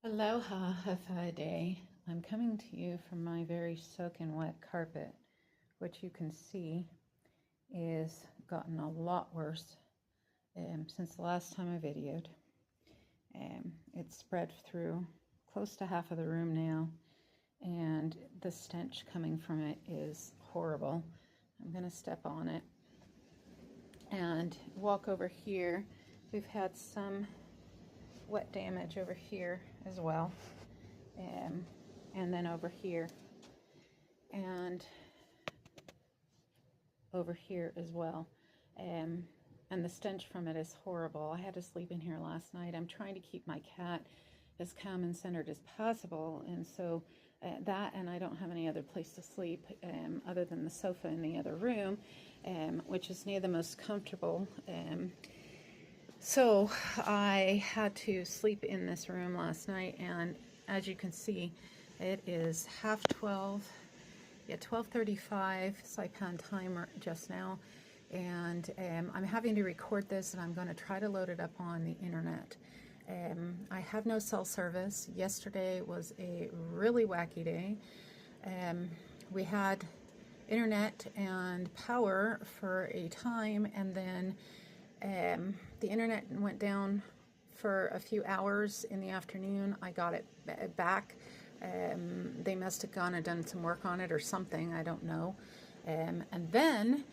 Aloha Hawaiian. I'm coming to you from my very soaking wet carpet, which you can see is gotten a lot worse since the last time I videoed. It's spread through close to half of the room now, and the stench coming from it is horrible. I'm going to step on it and walk over here. We've had some wet damage over here as well, and then over here and over here as well, and the stench from it is horrible. I had to sleep in here last night. I'm trying to keep my cat as calm and centered as possible, and so that, and I don't have any other place to sleep other than the sofa in the other room, which is near the most comfortable. So I had to sleep in this room last night, and as you can see, it is half 12, 12:35 Saipan time just now, and I'm having to record this, and I'm going to try to load it up on the internet. I have no cell service. Yesterday was a really wacky day. We had internet and power for a time, and then the internet went down for a few hours in the afternoon. I got it back. They must have gone and done some work on it or something, I don't know. And then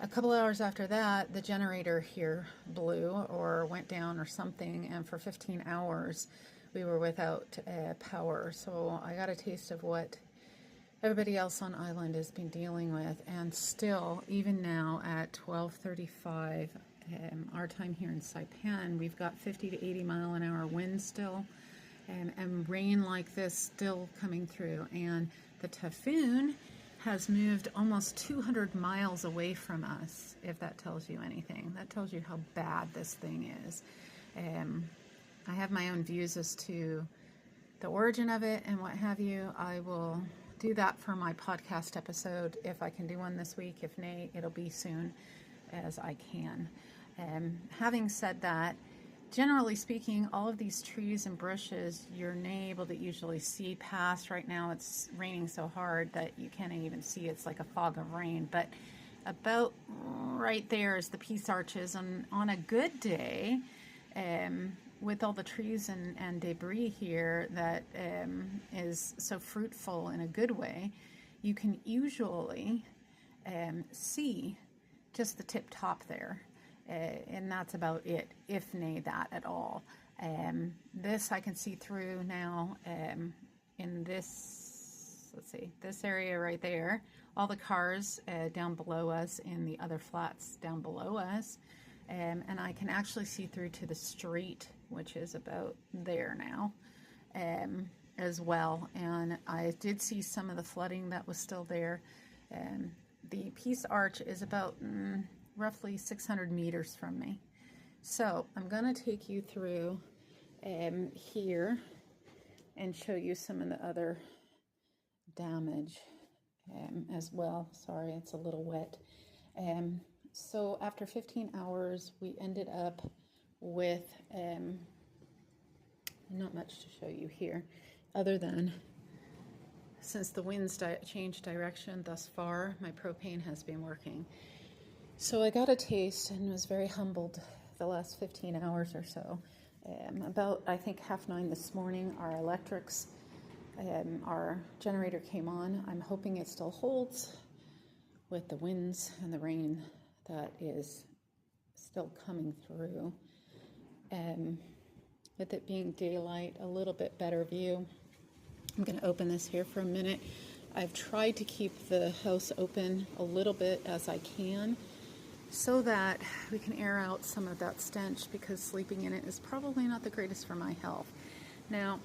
a couple hours after that, the generator here blew or went down or something, and for 15 hours we were without power. So I got a taste of what everybody else on island has been dealing with, and still, even now at 12:35 our time here in Saipan, we've got 50 to 80 mile an hour wind still, and rain like this still coming through. And the typhoon has moved almost 200 miles away from us, if that tells you anything. That tells you how bad this thing is. I have my own views as to the origin of it and what have you. I will do that for my podcast episode if I can do one this week. If nay, it'll be soon as I can. Having said that, generally speaking, all of these trees and bushes you're not able to usually see past. Right now it's raining so hard that you can't even see. It's like a fog of rain, but about right there is the peace arches. And on a good day, with all the trees and debris here that is so fruitful in a good way, you can usually see just the tip top there, and that's about it, if nay that at all. This I can see through now in this, let's see, this area right there, all the cars down below us in the other flats down below us, and I can actually see through to the street, which is about there now, as well. And I did see some of the flooding that was still there. The Peace Arch is about roughly 600 meters from me. So I'm going to take you through here and show you some of the other damage as well. Sorry, it's a little wet. So after 15 hours, we ended up with not much to show you here, other than since the winds changed direction thus far, my propane has been working. So I got a taste and was very humbled the last 15 hours or so. About, I think, 9:30 this morning, our electrics, our generator came on. I'm hoping it still holds with the winds and the rain that is still coming through. With it being daylight, a little bit better view. I'm going to open this here for a minute. I've tried to keep the house open a little bit as I can so that we can air out some of that stench, because sleeping in it is probably not the greatest for my health. Now,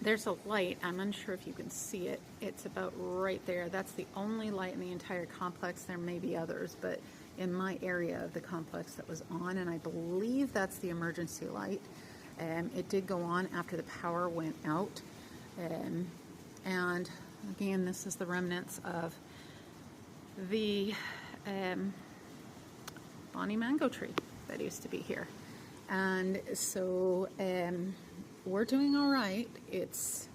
there's a light. I'm unsure if you can see it. It's about right there. That's the only light in the entire complex. There may be others, but in my area of the complex that was on, and I believe that's the emergency light. It did go on after the power went out. And again, this is the remnants of the Bonnie mango tree that used to be here. And so we're doing all right. It's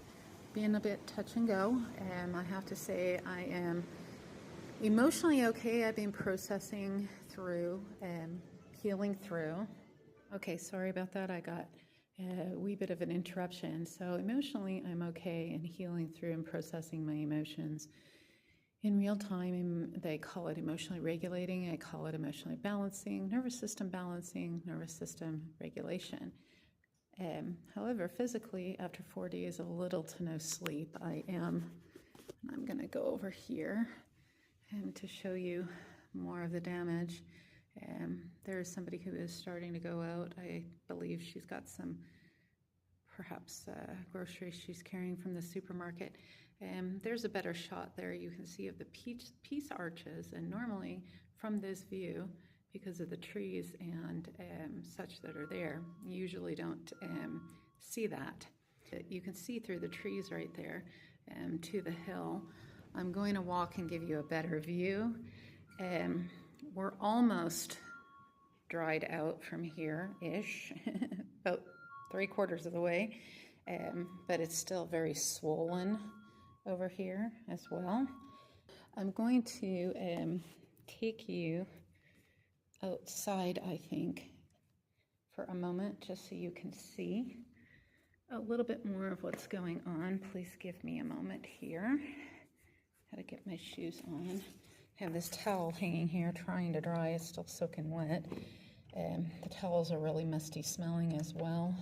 being a bit touch and go, and I have to say I am emotionally okay. I've been processing through and healing through. Okay, sorry about that. I got a wee bit of an interruption. So emotionally, I'm okay and healing through and processing my emotions in real time. They call it emotionally regulating. I call it emotionally balancing, nervous system balancing, nervous system regulation. However, physically, after 4 days of little to no sleep, I'm going to go over here to show you more of the damage. There's somebody who is starting to go out. I believe she's got some, perhaps, groceries she's carrying from the supermarket. There's a better shot there you can see of the peace arches, and normally from this view, because of the trees and such that are there, you usually don't see that. You can see through the trees right there to the hill. I'm going to walk and give you a better view. We're almost dried out from here-ish, about 3/4 of the way, but it's still very swollen over here as well. I'm going to take you outside, I think, for a moment, just so you can see a little bit more of what's going on. Please give me a moment here. Gotta get my shoes on. I have this towel hanging here trying to dry. It's still soaking wet. The towels are really musty smelling as well,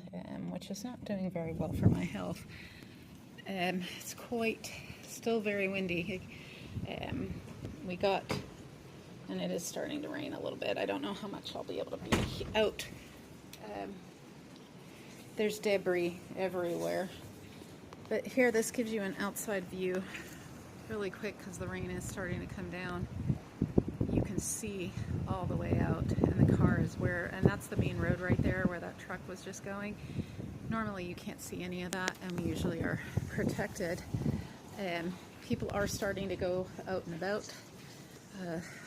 which is not doing very well for my health. It's quite still very windy. We got, and it is starting to rain a little bit. I don't know how much I'll be able to be out. There's debris everywhere. But here, this gives you an outside view really quick because the rain is starting to come down. You can see all the way out, and the car is where, and that's the main road right there where that truck was just going. Normally you can't see any of that, and we usually are protected. People are starting to go out and about,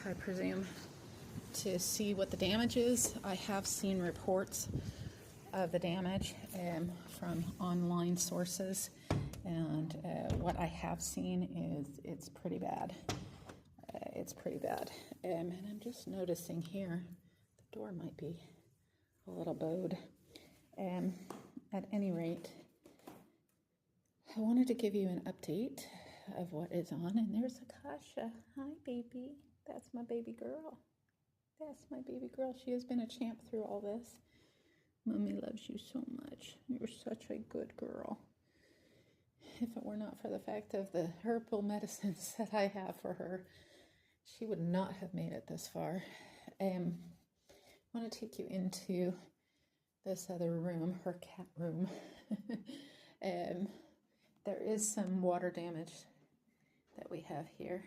I presume, to see what the damage is. I have seen reports of the damage from online sources, and what I have seen is it's pretty bad. It's pretty bad. And I'm just noticing here, the door might be a little bowed. At any rate, I wanted to give you an update of what is on. And there's Akasha. Hi, baby. That's my baby girl. That's my baby girl. She has been a champ through all this. Mommy loves you so much. You're such a good girl. If it were not for the fact of the herbal medicines that I have for her, she would not have made it this far. I want to take you into this other room, her cat room. There is some water damage that we have here.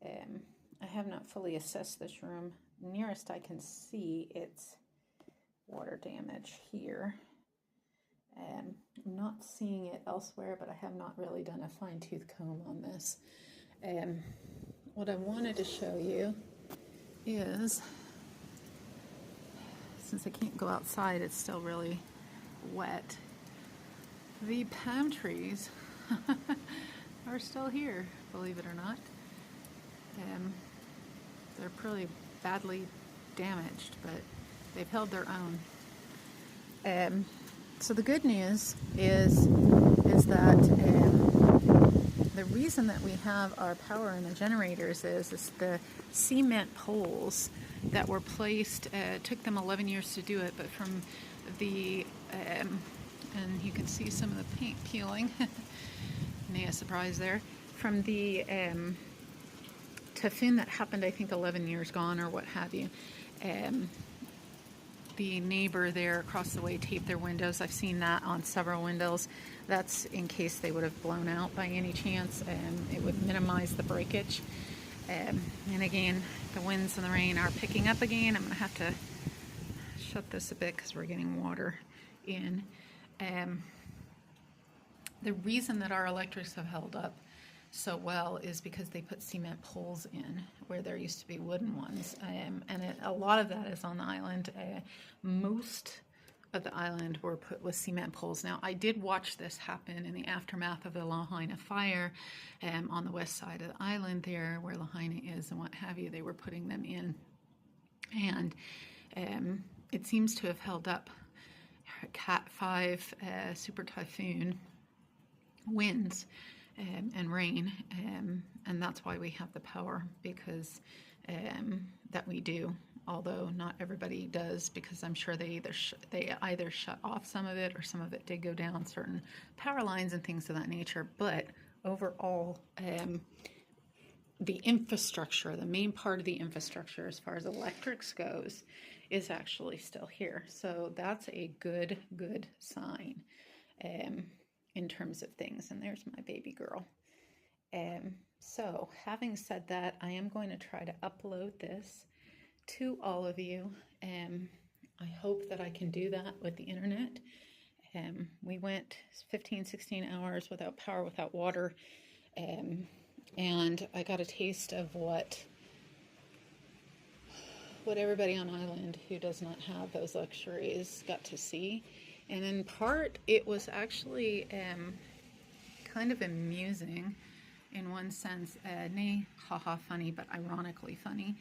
I have not fully assessed this room. Nearest I can see, it's water damage here. I'm not seeing it elsewhere, but I have not really done a fine-tooth comb on this. What I wanted to show you is, since I can't go outside, it's still really wet. The palm trees are still here, believe it or not. They're pretty badly damaged, but they've held their own. So the good news is that the reason that we have our power in the generators is the cement poles that were placed. It took them 11 years to do it, but from the, and you can see some of the paint peeling, nay, a surprise there, from the Typhoon that happened, I think 11 years gone or what have you. The neighbor there across the way taped their windows. I've seen that on several windows. That's in case they would have blown out by any chance, and it would minimize the breakage. And again, the winds and the rain are picking up again. I'm going to have to shut this a bit because we're getting water in. The reason that our electrics have held up so well is because they put cement poles in where there used to be wooden ones, and a lot of that is on the island. Most of the island were put with cement poles. Now, I did watch this happen in the aftermath of the Lahaina fire on the west side of the island there, where Lahaina is and what have you. They were putting them in, and it seems to have held up. Cat 5 super typhoon winds and rain, and that's why we have the power, because that we do, although not everybody does, because I'm sure they either shut off some of it, or some of it did go down certain power lines and things of that nature. But overall, the infrastructure, the main part of the infrastructure as far as electrics goes, is actually still here. So that's a good sign in terms of things. And there's my baby girl. So having said that, I am going to try to upload this to all of you. I hope that I can do that with the internet. We went 15-16 hours without power, without water, and I got a taste of what everybody on island who does not have those luxuries got to see. And in part, it was actually kind of amusing in one sense, nay, haha, funny, but ironically funny,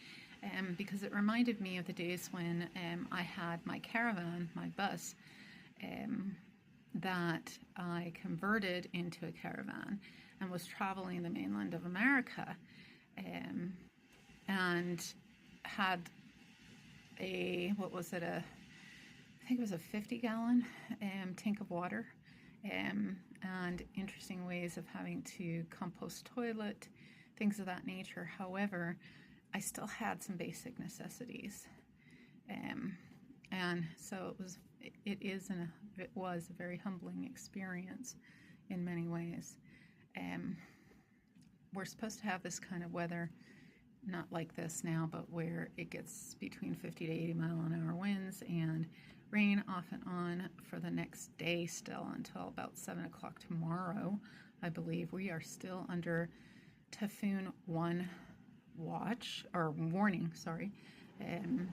because it reminded me of the days when I had my caravan, my bus, that I converted into a caravan and was traveling the mainland of America, and had I think it was a 50-gallon tank of water, and interesting ways of having to compost toilet, things of that nature. However, I still had some basic necessities, and so it was a very humbling experience in many ways. We're supposed to have this kind of weather, not like this now, but where it gets between 50 to 80 mile-an-hour winds and rain off and on for the next day still, until about 7 o'clock tomorrow. I believe we are still under Typhoon 1 watch, or warning, sorry. And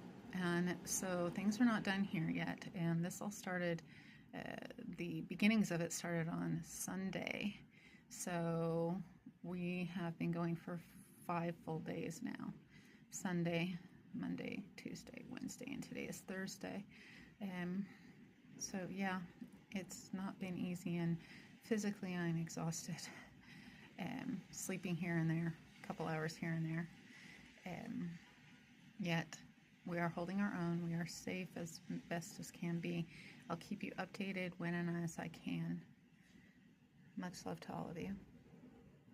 so things are not done here yet. And this all started, the beginnings of it started on Sunday. So we have been going for 5 full days now. Sunday, Monday, Tuesday, Wednesday, and today is Thursday. So yeah, it's not been easy, and physically I'm exhausted. Sleeping here and there, a couple hours here and there. Yet we are holding our own. We are safe as best as can be. I'll keep you updated when and as I can. Much love to all of you.